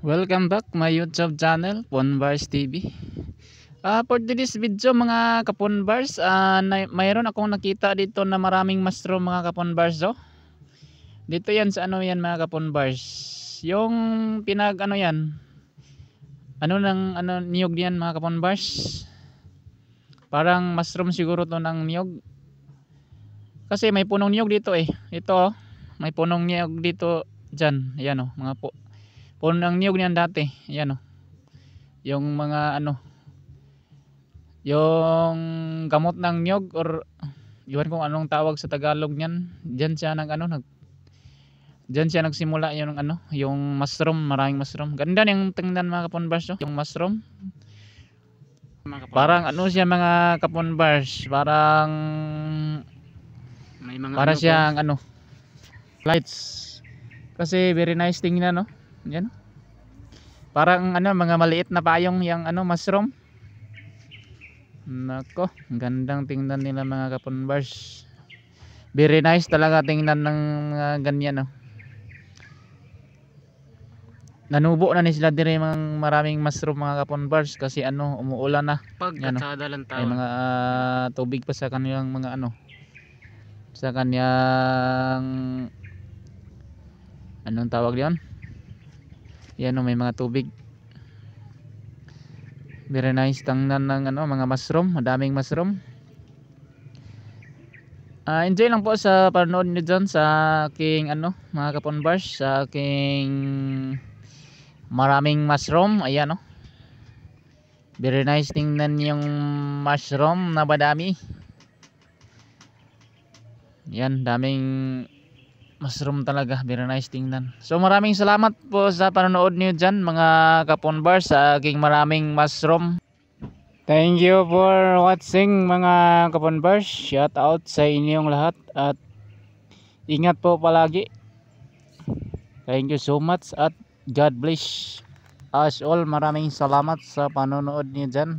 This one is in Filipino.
Welcome back my YouTube channel, Ponbars TV. For today's video mga kaponbars, mayroon akong nakita dito na maraming mushroom mga kaponbars. Dito yan sa ano yan mga kaponbars. Yung pinag ano yan. Niyog yan mga kaponbars. Parang mushroom siguro to ng niyog. Kasi may punong niyog dito eh. Ito may punong niyog dito dyan. Ayan mga puno ng niyog niyan dati. Ayan yung mga yung gamot ng niyog or iwan kung anong tawag sa Tagalog niyan. Diyan siya nagsimula yung mushroom, maraming mushroom. Ganda yung tingnan mga kaponbars, yung mushroom. Parang siya mga kaponbars, parang may mga para siyang lights. Kasi very nice tingnan Yan. Parang mga maliit na payong yung mushroom. Nako, gandang tingnan nila mga kaponbars. Very nice talaga tingnan ng ganyan Nanubo na ni sila dire mga maraming mushroom mga kaponbars kasi umuulan na. Pagkatsada lang May tawag. mga tubig pa sa kanilang mga sa kanyang anong tawag diyan? Yan may mga tubig. Very nice tingnan ng mga mushroom, madaming mushroom. Enjoy lang po sa panonood niyo dyan sa aking mga kaponbars, sa aking maraming mushroom. Ayan very nice tingnan yung mushroom na madami. Yan, daming mushroom talaga, very nice tingnan. So maraming salamat po sa panonood niyo dyan mga kaponbars sa aking maraming mushroom. Thank you for watching mga kaponbars. Shout out sa inyong lahat at ingat po palagi. Thank you so much at God bless us all. Maraming salamat sa panonood niyo dyan.